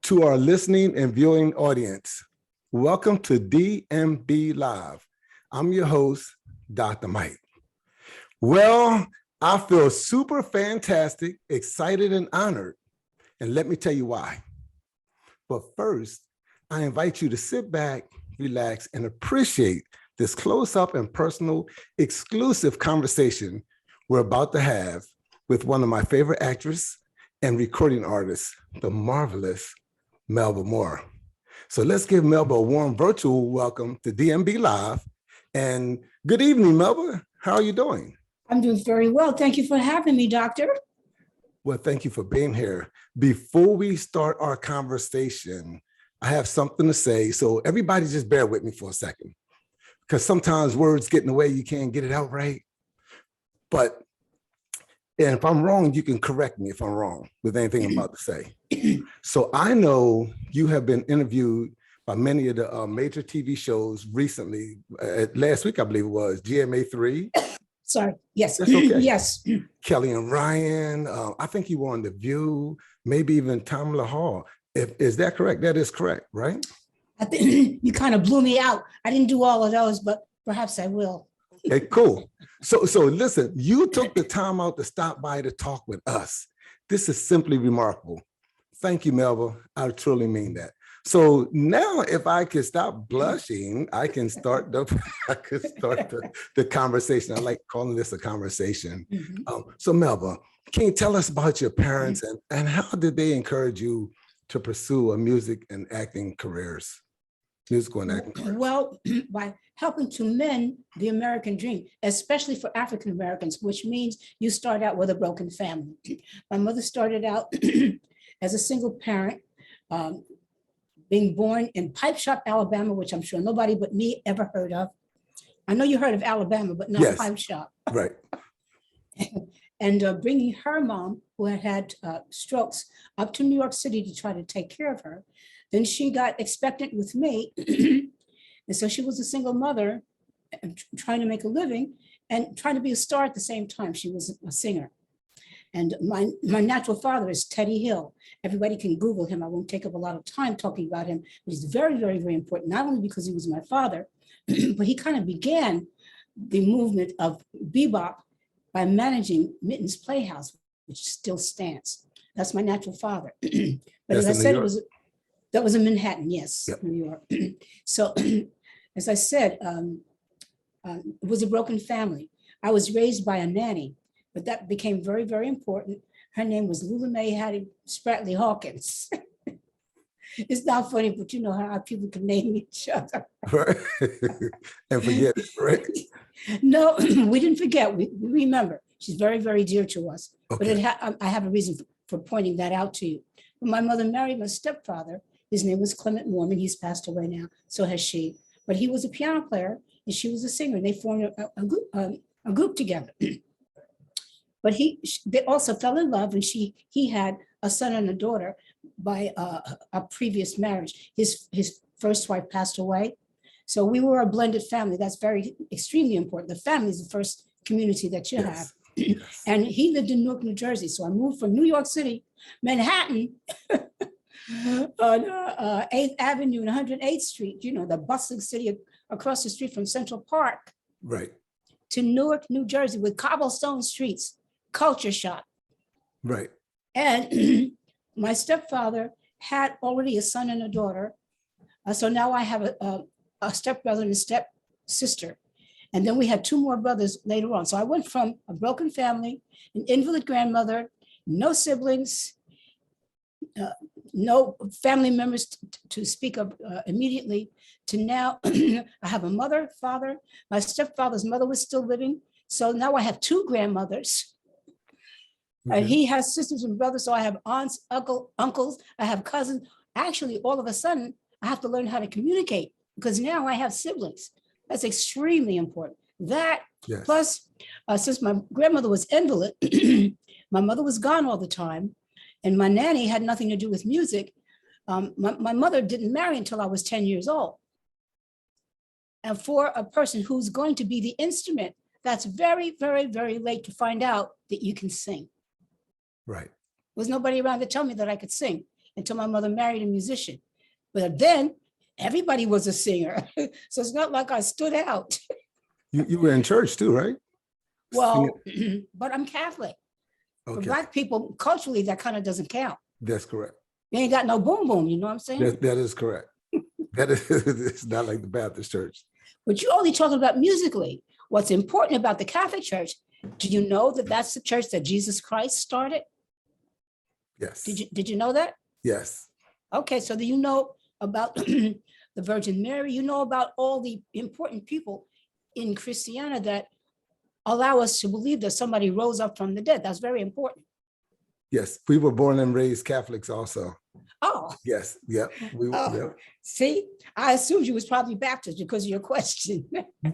To our listening and viewing audience, welcome to DMB Live. I'm your host, Dr. Mike. Well, I feel super fantastic, excited, and honored. And let me tell you why. But first, I invite you to sit back, relax, and appreciate this close-up and personal, exclusive conversation we're about to have with one of my favorite actresses and recording artists, the Marvelous Melba Moore. So let's give Melba a warm virtual welcome to DMB Live. And good evening, Melba. How are you doing? I'm doing very well. Thank you for having me, Doctor. Well, thank you for being here. Before we start our conversation, I have something to say. So everybody just bear with me for a second, because sometimes words get in the way, you can't get it out right. And if I'm wrong, you can correct me if I'm wrong with anything I'm about to say. So I know you have been interviewed by many of the major TV shows recently. Last week, I believe it was GMA3. Sorry. Yes. That's okay. Yes. Kelly and Ryan. I think you were on The View, maybe even Tamla Hall. Is that correct? That is correct, right? I think you kind of blew me out. I didn't do all of those, but perhaps I will. Okay, cool. So listen, you took the time out to stop by to talk with us. This is simply remarkable. Thank you, Melba. I truly mean that. So now if I could stop blushing, I can start the conversation. I like calling this a conversation. So Melba, can you tell us about your parents and how did they encourage you to pursue a music and acting careers? Musical and acting careers. Well, by helping to mend the American dream, especially for African Americans, which means you start out with a broken family. My mother started out as a single parent, being born in Pipe Shop, Alabama, which I'm sure nobody but me ever heard of. I know you heard of Alabama, but not Pipe Shop. Right. And bringing her mom, who had strokes, up to New York City to try to take care of her. Then she got expectant with me. And so she was a single mother trying to make a living and trying to be a star at the same time. She was a singer. And my natural father is Teddy Hill. Everybody can Google him. I won't take up a lot of time talking about him, but he's very, very, very important, not only because he was my father, but he kind of began the movement of bebop by managing Mitten's Playhouse, which still stands. That's my natural father. But as I said, that was in Manhattan, yes, yep. New York. So as I said, it was a broken family. I was raised by a nanny, but that became very, very important. Her name was Lula Mae Hattie Spratley Hawkins. It's not funny, but you know how people can name each other. Right. And forget it, right? No, we didn't forget. We remember. She's very, very dear to us. Okay. But I have a reason for pointing that out to you. When my mother married my stepfather, his name was Clement Mormon. He's passed away now, so has she. But he was a piano player and she was a singer. And they formed a group together. But they also fell in love, and he had a son and a daughter by a previous marriage. His first wife passed away. So we were a blended family. That's extremely important. The family is the first community that you have. Yes. And he lived in Newark, New Jersey. So I moved from New York City, Manhattan, on 8th Avenue and 108th Street, you know, the bustling city across the street from Central Park. Right. To Newark, New Jersey, with cobblestone streets, culture shock. Right. And my stepfather had already a son and a daughter. So now I have a stepbrother and a stepsister. And then we had two more brothers later on. So I went from a broken family, an invalid grandmother, no siblings, no family members to speak of immediately, to now I have a mother, father. My stepfather's mother was still living. So now I have two grandmothers. Okay. And he has sisters and brothers. So I have aunts, uncles, I have cousins. Actually, all of a sudden, I have to learn how to communicate because now I have siblings. That's extremely important. That yes. Plus, since my grandmother was invalid, my mother was gone all the time, and my nanny had nothing to do with music. My mother didn't marry until I was 10 years old. And for a person who's going to be the instrument, that's very, very, very late to find out that you can sing. Right. There was nobody around to tell me that I could sing. until my mother married a musician. But then everybody was a singer. So it's not like I stood out. You were in church too, right? Well, but I'm Catholic. For Okay, Black people, culturally, that kind of doesn't count. that's correct. They ain't got no boom boom, you know what I'm saying? That is correct. That is, it's not like the Baptist church. But you're only talking about musically. What's important about the Catholic Church, do you know that that's the church that Jesus Christ started? Yes. Did you know that? Yes. Okay, so do you know about the Virgin Mary? You know about all the important people in Christianity that allow us to believe that somebody rose up from the dead. That's very important. Yes. We were born and raised Catholics also. Oh, Yes. Yep. Yep. see, I assumed you was probably Baptist because of your question.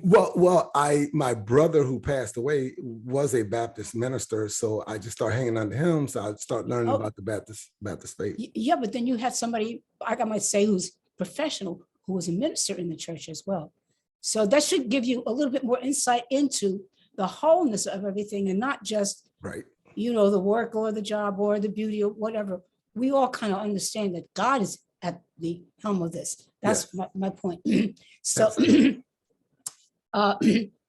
Well, my brother who passed away was a Baptist minister, so I just started hanging on to him. So I started learning about the Baptist faith. Yeah, but then you had somebody, I might say, who's professional, who was a minister in the church as well. So that should give you a little bit more insight into the wholeness of everything, and not just, right, the work or the job or the beauty or whatever. We all kind of understand that God is at the helm of this. That's my point. So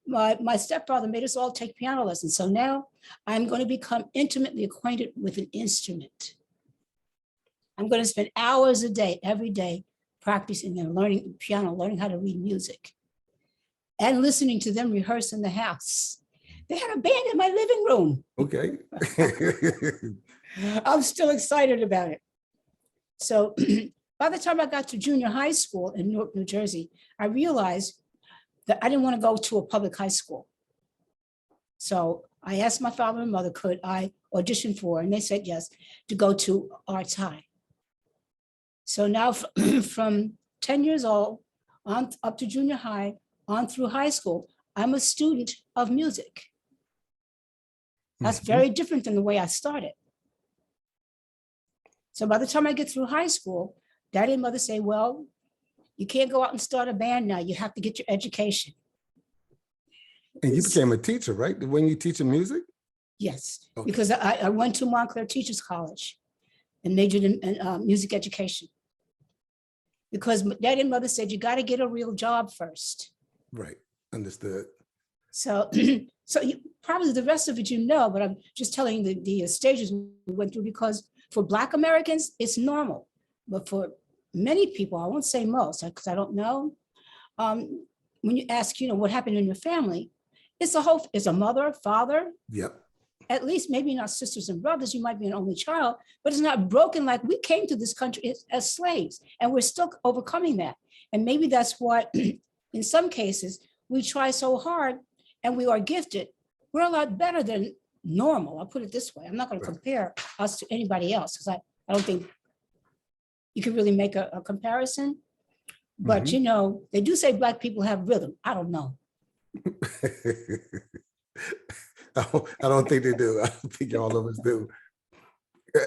my stepfather made us all take piano lessons. So now I'm going to become intimately acquainted with an instrument. I'm going to spend hours a day, every day, practicing and learning piano, learning how to read music, and listening to them rehearse in the house. They had a band in my living room. Okay. I'm still excited about it. So by the time I got to junior high school in Newark, New Jersey, I realized that I didn't want to go to a public high school. So I asked my father and mother, could I audition for, and they said yes, to go to Arts High. So now from 10 years old on up to junior high, on through high school, I'm a student of music. That's very different than the way I started. So by the time I get through high school, daddy and mother say, well, you can't go out and start a band now. You have to get your education. And you became a teacher, right? When you teaching music? Yes, okay. Because I went to Montclair Teachers College and majored in music education. Because daddy and mother said, you got to get a real job first. Right, understood. So, so probably the rest of it, but I'm just telling you the stages we went through, because for Black Americans, it's normal. But for many people, I won't say most, because I don't know, when you ask, what happened in your family, it's a mother, father, yep, at least maybe not sisters and brothers, you might be an only child, but it's not broken like we came to this country as slaves, and we're still overcoming that. And maybe that's what, in some cases, we try so hard and we are gifted. We're a lot better than normal. I'll put it this way. I'm not going to compare us to anybody else, because I don't think you can really make a comparison. But, they do say Black people have rhythm. I don't know. I don't think they do. I don't think all of us do.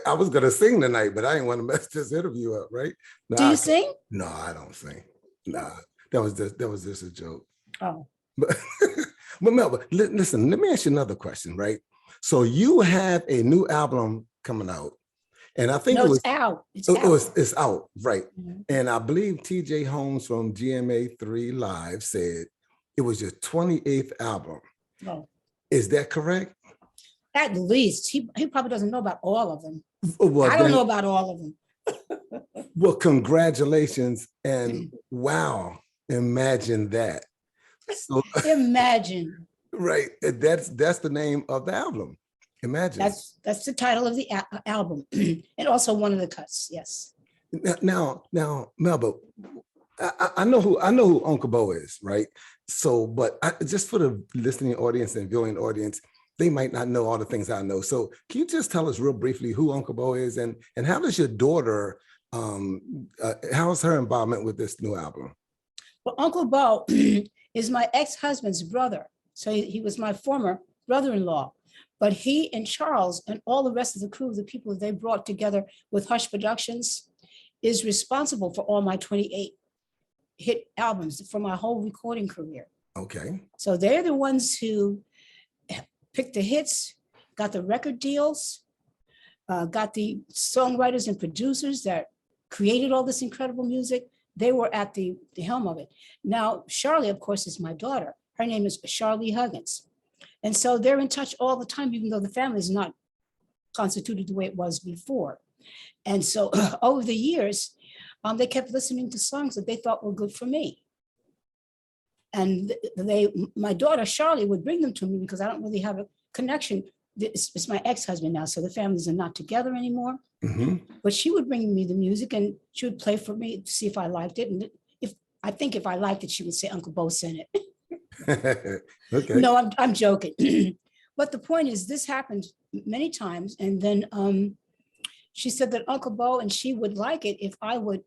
I was going to sing tonight, but I didn't want to mess this interview up, right? No, do you sing? No, I don't sing. Nah, that was just a joke. Oh. But Melba, listen, let me ask you another question, right? So you have a new album coming out, and I think it's out. It's out, right? Mm-hmm. And I believe TJ Holmes from GMA3 Live said it was your 28th album. Oh. Is that correct? At least. He probably doesn't know about all of them. Well, I don't know about all of them. Well, congratulations, and wow, imagine that. So, Imagine. Right, that's the name of the album. Imagine. That's the title of the album, and also one of the cuts. Yes. Now, Melba, I know who Uncle Bo is, right? So, but just for the listening audience and viewing audience, they might not know all the things I know. So, can you just tell us real briefly who Uncle Bo is, and how does your daughter? How's her involvement with this new album? Well, Uncle Bo is my ex-husband's brother. So he was my former brother-in-law. But he and Charles and all the rest of the crew, the people they brought together with Hush Productions, is responsible for all my 28 hit albums for my whole recording career. Okay. So they're the ones who picked the hits, got the record deals, got the songwriters and producers that created all this incredible music. They were at the helm of it. Now, Charlie, of course, is my daughter. Her name is Charlie Huggins. And so they're in touch all the time, even though the family is not constituted the way it was before. And so over the years, they kept listening to songs that they thought were good for me. And my daughter, Charlie, would bring them to me because I don't really have a connection. It's my ex-husband now, so the families are not together anymore. Mm-hmm. But she would bring me the music and she would play for me to see if I liked it. And if I liked it, she would say, Uncle Bo sent it. Okay. No, I'm joking. But the point is, this happened many times. And then she said that Uncle Bo and she would like it if I would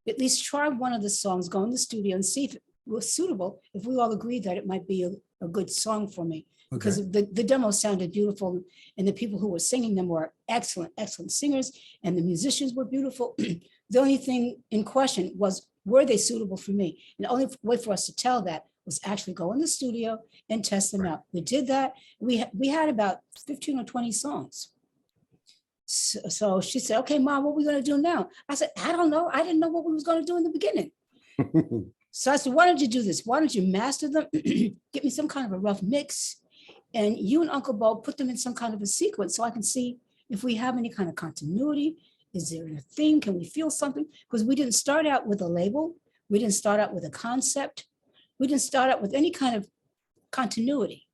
at least try one of the songs, go in the studio and see if it was suitable, if we all agreed that it might be a good song for me. Because the demo sounded beautiful and the people who were singing them were excellent, excellent singers and the musicians were beautiful. The only thing in question was, were they suitable for me? And the only way for us to tell that was actually go in the studio and test them out. We did that. We had about 15 or 20 songs. So she said, okay, Mom, what are we going to do now? I said, I don't know. I didn't know what we was going to do in the beginning. So I said, why don't you do this? Why don't you master them? Get me some kind of a rough mix. And you and Uncle Bo put them in some kind of a sequence so I can see if we have any kind of continuity. Is there a theme? Can we feel something? Because we didn't start out with a label. We didn't start out with a concept. We didn't start out with any kind of continuity.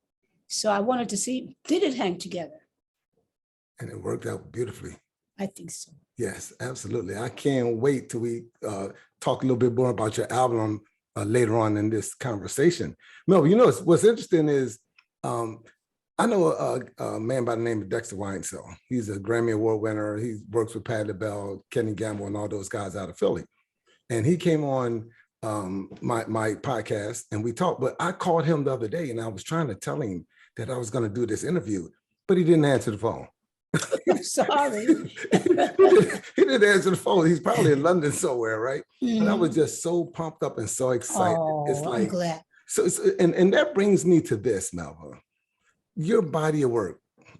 So I wanted to see, did it hang together? And it worked out beautifully. I think so. Yes, absolutely. I can't wait till we talk a little bit more about your album later on in this conversation. Melba, you know, what's interesting is, I know a man by the name of Dexter Winesell. He's a Grammy Award winner. He works with Patti LaBelle, Kenny Gamble, and all those guys out of Philly. And he came on my podcast and we talked, but I called him the other day and I was trying to tell him that I was going to do this interview, but he didn't answer the phone. I'm sorry. He didn't answer the phone. He's probably in London somewhere, right? Mm. But I was just so pumped up and so excited. Oh, it's like, I'm glad. So, and that brings me to this, Melba. Your body of work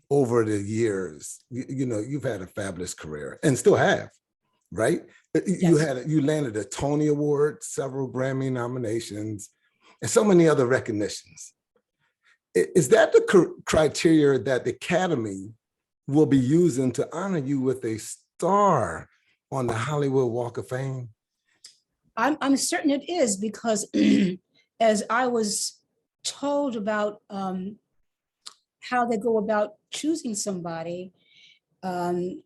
over the years, you know, you've had a fabulous career and still have, right? Yes. You landed a Tony Award, several Grammy nominations, and so many other recognitions. Is that the criteria that the Academy will be using to honor you with a star on the Hollywood Walk of Fame? I'm certain it is because as I was told about how they go about choosing somebody, you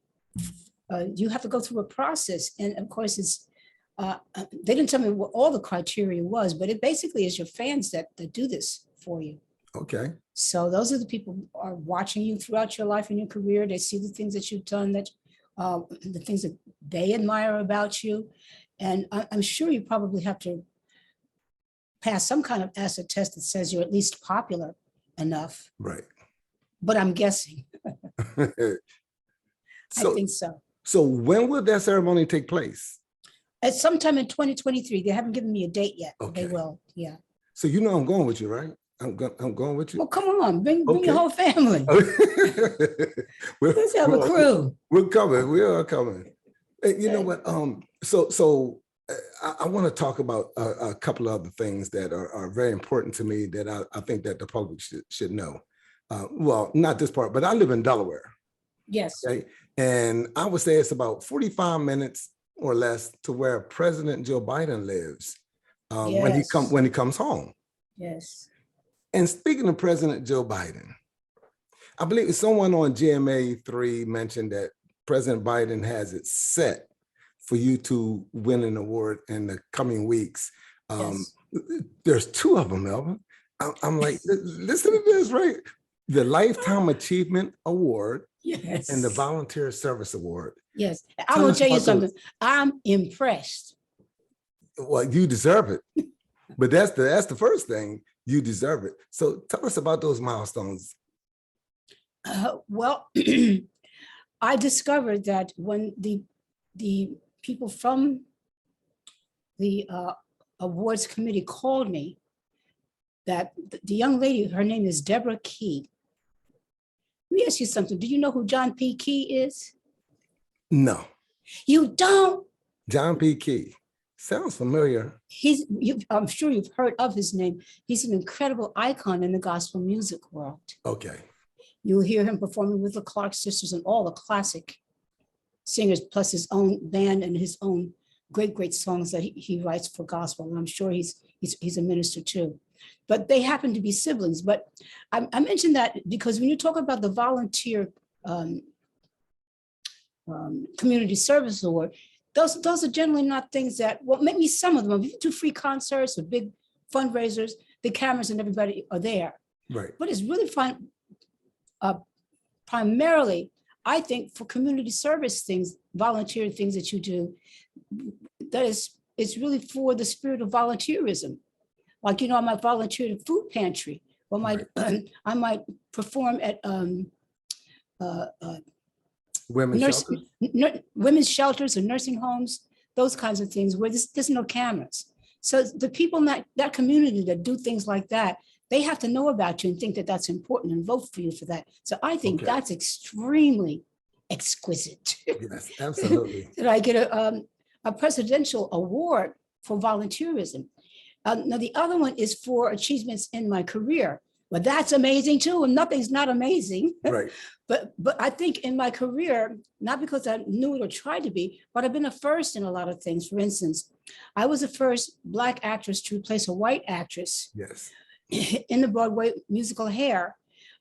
have to go through a process. And of course, it's they didn't tell me what all the criteria was, but it basically is your fans that do this for you. Okay. So those are the people who are watching you throughout your life and your career. They see the things that you've done, that the things that they admire about you. And I'm sure you probably have to pass some kind of acid test that says you're at least popular enough. Right. But I'm guessing. I think so. So when will that ceremony take place? At sometime in 2023. They haven't given me a date yet. Okay. They will. Yeah. So you know I'm going with you, right? I'm going with you. Well, come on, bring your whole family. Let's have a crew. We're coming. We are coming. And you know what? So I want to talk about a couple of other things that are very important to me that I think that the public should know. Well, not this part, but I live in Delaware. Yes. Okay? And I would say it's about 45 minutes or less to where President Joe Biden lives when he comes home. Yes. And speaking of President Joe Biden, I believe someone on GMA3 mentioned that President Biden has it set for you to win an award in the coming weeks. Yes. There's two of them, Melba. I'm like, listen to this, right? The Lifetime Achievement Award. Yes. And the Volunteer Service Award. Yes. I'm going to tell you something. I'm impressed. Well, you deserve it. But that's the first thing. You deserve it. So tell us about those milestones. Well, I discovered that when the people from the awards committee called me, that the young lady, her name is Deborah Key. Let me ask you something. Do you know who John P. Key is? No. You don't? John P. Key. Sounds familiar. I'm sure you've heard of his name. He's an incredible icon in the gospel music world. Okay. You'll hear him performing with the Clark sisters and all the classic singers, plus his own band and his own great songs that he writes for gospel. And I'm sure he's a minister too. But they happen to be siblings. But I mentioned that because when you talk about the volunteer community service award, those are generally not things that, well, maybe some of them, if you do free concerts or big fundraisers, the cameras and everybody are there. Right. But it's really fun, primarily, I think, for community service things, volunteer things that you do, it's really for the spirit of volunteerism. Like, I might volunteer at a food pantry, or I might perform at women's shelters and nursing homes, those kinds of things where there's no cameras. So the people in that community that do things like that, they have to know about you and think that that's important and vote for you for that. So I think that's extremely exquisite. Yes, absolutely. That I get a presidential award for volunteerism. Now, the other one is for achievements in my career. Well, that's amazing too, and nothing's not amazing. Right. But I think in my career, not because I knew it or tried to be, but I've been a first in a lot of things. For instance, I was the first Black actress to replace a white actress Yes. in the Broadway musical Hair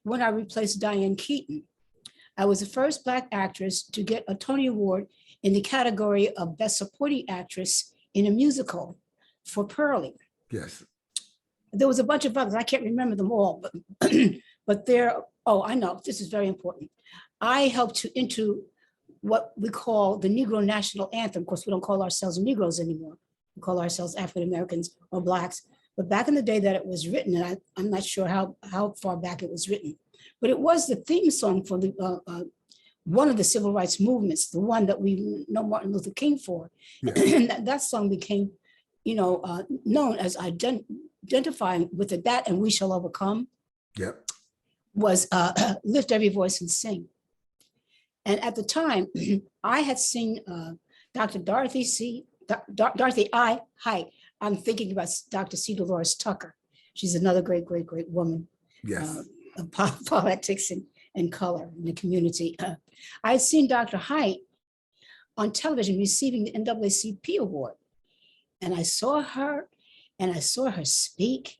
when I replaced Diane Keaton. I was the first Black actress to get a Tony Award in the category of Best Supporting Actress in a Musical for Pearlie. Yes. There was a bunch of others. I can't remember them all, but I know, this is very important. I helped into what we call the Negro National Anthem. Of course, we don't call ourselves Negroes anymore. We call ourselves African Americans or Blacks. But back in the day that it was written, and I'm not sure how far back it was written, but it was the theme song for one of the civil rights movements, the one that we know Martin Luther King for. Yeah. And that song became, known as identifying with it, that and We Shall Overcome. Yep. Was Lift Every Voice and Sing. And at the time, I had seen Dr. Dorothy I. Height. I'm thinking about Dr. C. Dolores Tucker. She's another great woman. Yes. Of politics and color in the community. I had seen Dr. Height on television receiving the NAACP award. And I saw her speak,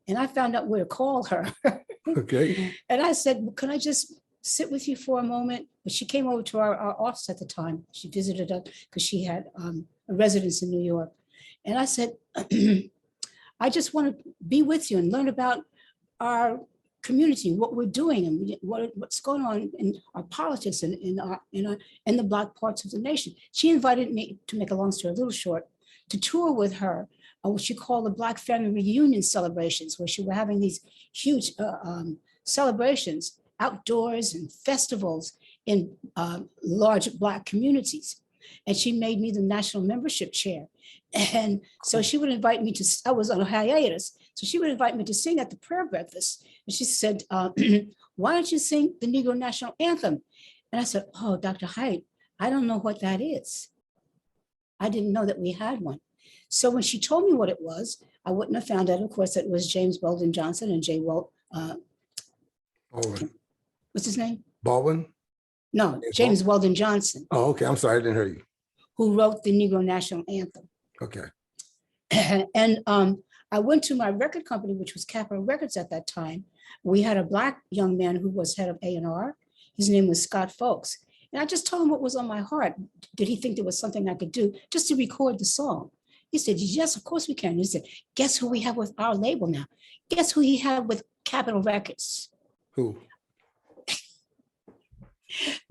and I found out where to call her. Okay. And I said, well, can I just sit with you for a moment? But she came over to our office at the time. She visited us because she had a residence in New York. And I said, I just want to be with you and learn about our community, what we're doing, and what's going on in our politics and in the Black parts of the nation. She invited me, to make a long story a little short, to tour with her on what she called the Black Family Reunion celebrations, where she were having these huge celebrations outdoors and festivals in large Black communities. And she made me the national membership chair. And so she would invite me to, I was on a hiatus, so she would invite me to sing at the prayer breakfast. And she said, why don't you sing the Negro National Anthem? And I said, oh, Dr. Height, I don't know what that is. I didn't know that we had one. So when she told me what it was, I wouldn't have found out, of course, that it was James Weldon Johnson and Baldwin. What's his name? Baldwin? No, James Weldon Johnson. Oh, okay. I'm sorry, I didn't hear you. Who wrote the Negro National Anthem. Okay. And I went to my record company, which was Capitol Records at that time. We had a Black young man who was head of A&R. His name was Scott Folks. And I just told him what was on my heart. Did he think there was something I could do just to record the song? He said, yes, of course we can. He said, guess who we have with our label now? Guess who he had with Capitol Records? Who?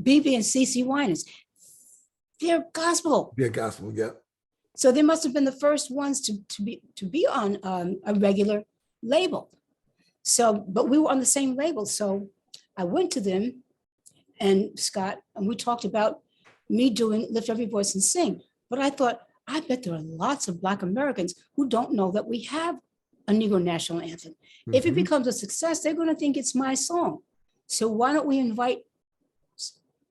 BB and CeCe Winans. They're gospel. Yeah, gospel, yeah. So they must have been the first ones to be on a regular label. So, but we were on the same label. So I went to them and Scott, and we talked about me doing Lift Every Voice and Sing. But I thought, I bet there are lots of Black Americans who don't know that we have a Negro National Anthem. Mm-hmm. If it becomes a success, they're going to think it's my song. So why don't we invite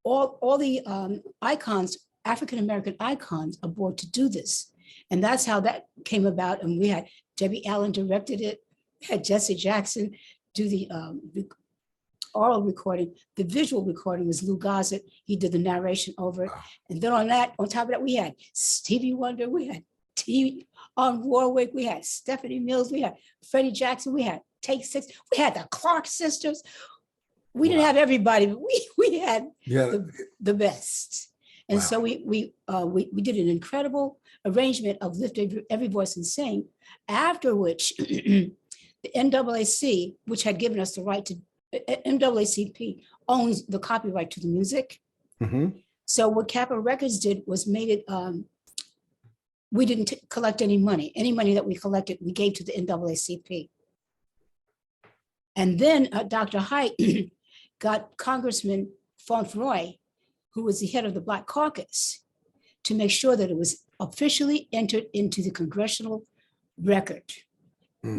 all the icons, African-American icons aboard to do this? And that's how that came about. And we had Debbie Allen directed it, had Jesse Jackson do the oral recording. The visual recording was Lou Gossett. He did the narration over it. Wow. And then on top of that, we had Stevie Wonder, we had T. on Warwick, we had Stephanie Mills, we had Freddie Jackson, we had Take Six, we had the Clark sisters. We didn't have everybody, but we had the best. And so we did an incredible arrangement of Lift Every Voice and Sing, after which the NAAC, which had given us the right to, NAACP owns the copyright to the music. So what Capitol Records did was made it, we didn't collect any money. Any money that we collected, we gave to the NAACP. And then Dr. Haidt got Congressman Fauntleroy, who was the head of the Black Caucus, to make sure that it was officially entered into the congressional record.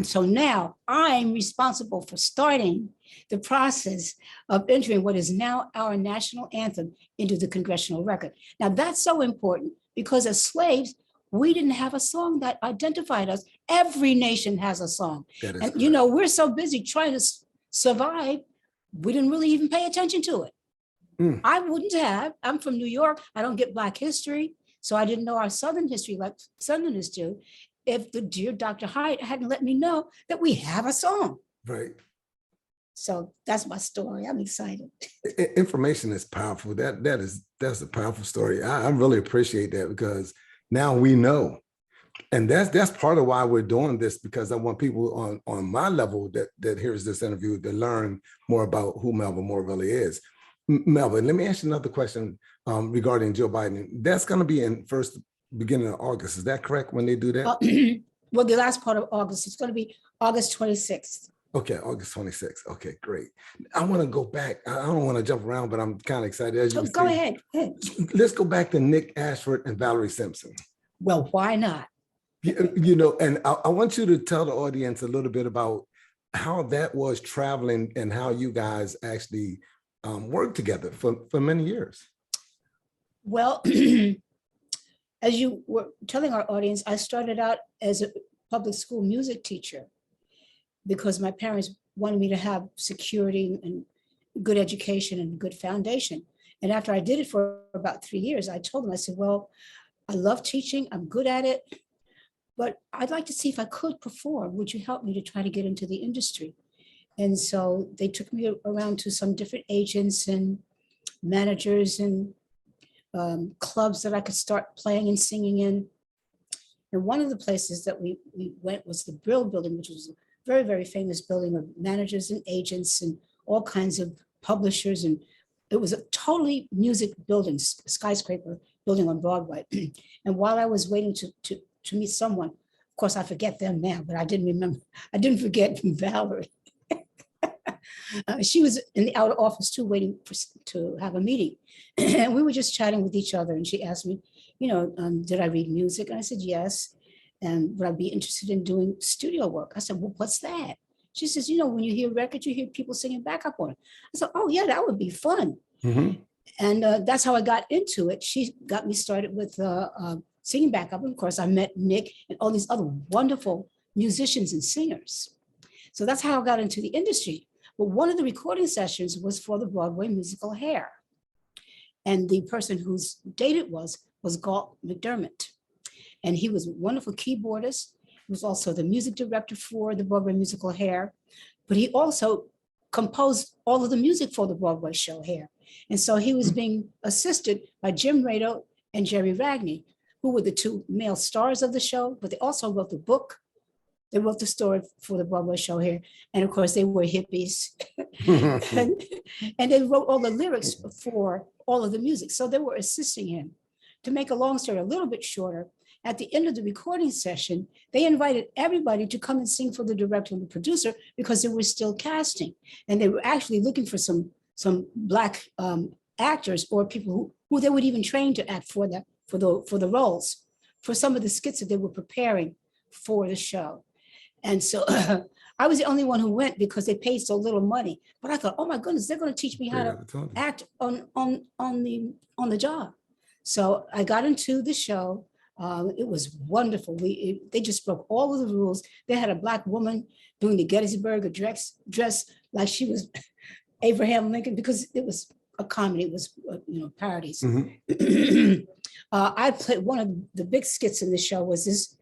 So now I'm responsible for starting the process of entering what is now our national anthem into the congressional record. Now that's so important because as slaves, we didn't have a song that identified us. Every nation has a song. And correct. You know, we're so busy trying to survive, we didn't really even pay attention to it. I wouldn't have. I'm from New York. I don't get Black history. So I didn't know our Southern history like Southerners do, if the dear Dr. Haidt hadn't let me know that we have a song. Right. So that's my story. I'm excited. Information is powerful. That's a powerful story. I really appreciate that because now we know. And that's part of why we're doing this, because I want people on my level that hears this interview to learn more about who Melba Moore really is. Melba, let me ask you another question regarding Joe Biden. That's going to be in beginning of August. Is that correct when they do that? Well, the last part of August. It's going to be August 26th. Okay, August 26th. Okay, great. I want to go back. I don't want to jump around, but I'm kind of excited. As you go ahead. Let's go back to Nick Ashford and Valerie Simpson. Well, why not? You know, and I want you to tell the audience a little bit about how that was traveling and how you guys actually worked together for many years. Well, as you were telling our audience, I started out as a public school music teacher because my parents wanted me to have security and good education and good foundation. And after I did it for about 3 years, I told them, I said, well, I love teaching, I'm good at it, but I'd like to see if I could perform. Would you help me to try to get into the industry? And so they took me around to some different agents and managers and clubs that I could start playing and singing in. And one of the places that we went was the Brill Building, which was a very, very famous building of managers and agents and all kinds of publishers. And it was a totally music building, skyscraper building on Broadway. And while I was waiting to meet someone, of course, I forget them now, but I didn't forget Valerie. She was in the outer office too, waiting to have a meeting. And we were just chatting with each other. And she asked me, you know, did I read music? And I said, yes. And would I be interested in doing studio work? I said, well, what's that? She says, you know, when you hear records, you hear people singing backup on it. I said, oh yeah, that would be fun. And that's how I got into it. She got me started with singing backup. And of course, I met Nick and all these other wonderful musicians and singers. So that's how I got into the industry. But one of the recording sessions was for the Broadway musical Hair. And the person whose date it was Galt McDermott. And he was a wonderful keyboardist. He was also the music director for the Broadway musical Hair. But he also composed all of the music for the Broadway show Hair. And so he was being assisted by Jim Rado and Jerry Ragney, who were the two male stars of the show, but they also wrote the book. They wrote the story for the Broadway show Hair. And of course, they were hippies. and they wrote all the lyrics for all of the music. So they were assisting him. To make a long story a little bit shorter, at the end of the recording session, they invited everybody to come and sing for the director and the producer because they were still casting. And they were actually looking for some Black actors or people who they would even train to act for the roles, for some of the skits that they were preparing for the show. And so I was the only one who went because they paid so little money. But I thought, oh my goodness, they're going to teach me how to act on the job. So I got into the show. It was wonderful. They just broke all of the rules. They had a Black woman doing the Gettysburg Address, dressed like she was Abraham Lincoln, because it was a comedy. It was parodies. Mhm. I played one of the big skits in the show was this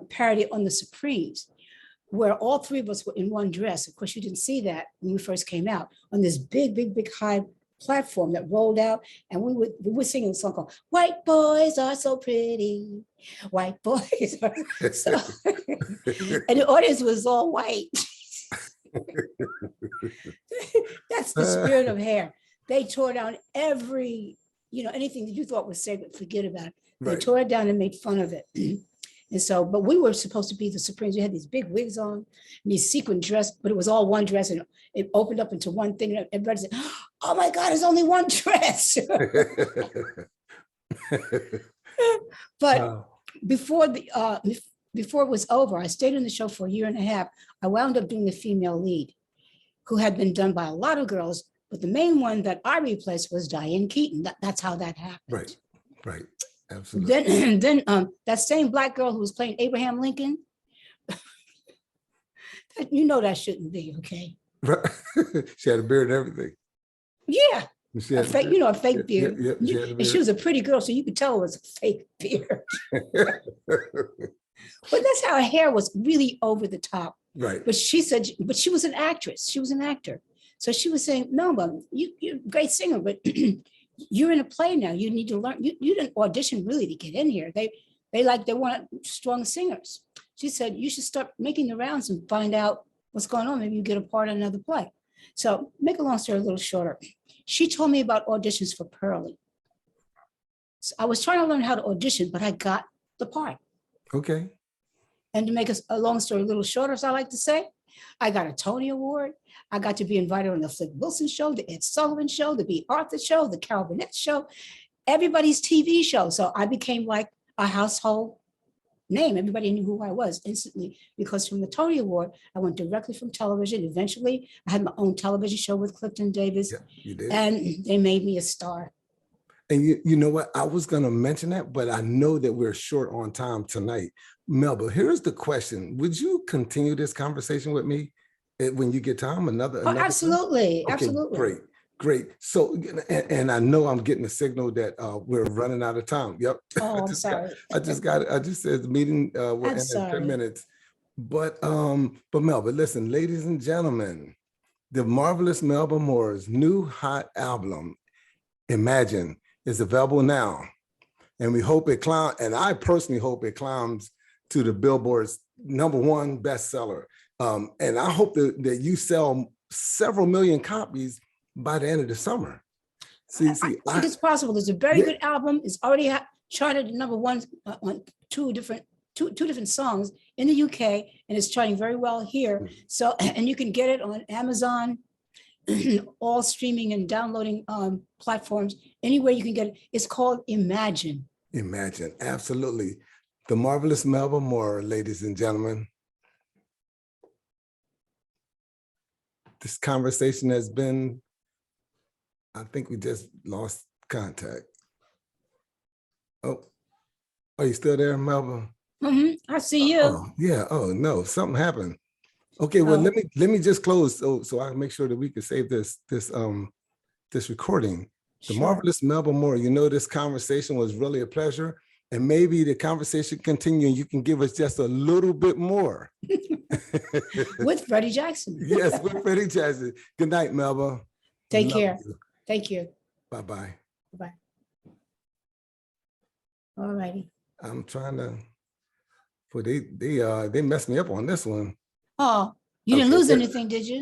parody on the Supremes, where all three of us were in one dress. Of course, you didn't see that when we first came out on this big high platform that rolled out, and we were singing a song called "White Boys Are So Pretty." White boys are so, and the audience was all white. That's the spirit of Hair. They tore down anything that you thought was sacred, forget about it. They tore it down and made fun of it. And so, but we were supposed to be the Supremes. We had these big wigs on, and these sequin dress, but it was all one dress, and it opened up into one thing. And everybody said, "Oh my God, it's only one dress." But Wow. before it was over, I stayed in the show for a year and a half. I wound up doing the female lead, who had been done by a lot of girls, but the main one that I replaced was Diane Keaton. That's how that happened. Right. Absolutely. Then that same Black girl who was playing Abraham Lincoln, that shouldn't be, okay? She had a beard and everything. Yeah. She had a fake beard. Yeah, And she was a pretty girl, so you could tell it was a fake beard. But that's how her hair was really over the top. Right. But she said, but she was an actress. She was an actor. So she was saying, no, but you're a great singer, but you're in a play now. You need to learn. You didn't audition really to get in here. They want strong singers. She said, you should start making the rounds and find out what's going on. Maybe you get a part in another play. So make a long story a little shorter. She told me about auditions for Pearlie. So I was trying to learn how to audition, but I got the part. Okay. And to make a long story a little shorter, as I like to say, I got a Tony Award. I got to be invited on the Flick Wilson show, the Ed Sullivan show, the B. Arthur show, the Carol Burnett show, everybody's TV show. So I became like a household name. Everybody knew who I was instantly, because from the Tony Award, I went directly from television. Eventually, I had my own television show with Clifton Davis. Yeah, you did. And they made me a star. And you know what? I was going to mention that, but I know that we're short on time tonight. Melba, here's the question. Would you continue this conversation with me when you get time? Another absolutely. Okay, absolutely. Great. So, and I know I'm getting a signal that we're running out of time. Yep. Oh, I'm sorry. I just said the meeting will end in 10 minutes. But Melba, listen, ladies and gentlemen, the Marvelous Melba Moore's new hot album, Imagine, is available now. And we hope it climbs, and I personally hope it climbs to the Billboard's #1 bestseller. And I hope that you sell several million copies by the end of the summer. I think it's possible. It's a very good album. It's already charted #1 on two different songs in the UK, and it's charting very well here. So, and you can get it on Amazon, all streaming and downloading platforms. Anywhere you can get it. It's called Imagine. Imagine, absolutely. The Marvelous Melba Moore, ladies and gentlemen. This conversation has been, I think we just lost contact. Oh, are you still there, Melba? I see you. Oh, yeah. Oh no, something happened. Okay, well, let me just close so I can make sure that we can save this recording. The Marvelous Melba Moore, this conversation was really a pleasure, and maybe the conversation continue and you can give us just a little bit more. With Freddie Jackson. Yes, with Freddie Jackson. Good night, Melba. Take care. Thank you. Bye-bye. Bye-bye. All righty. I'm trying to, they messed me up on this one. Oh, you didn't lose anything, did you?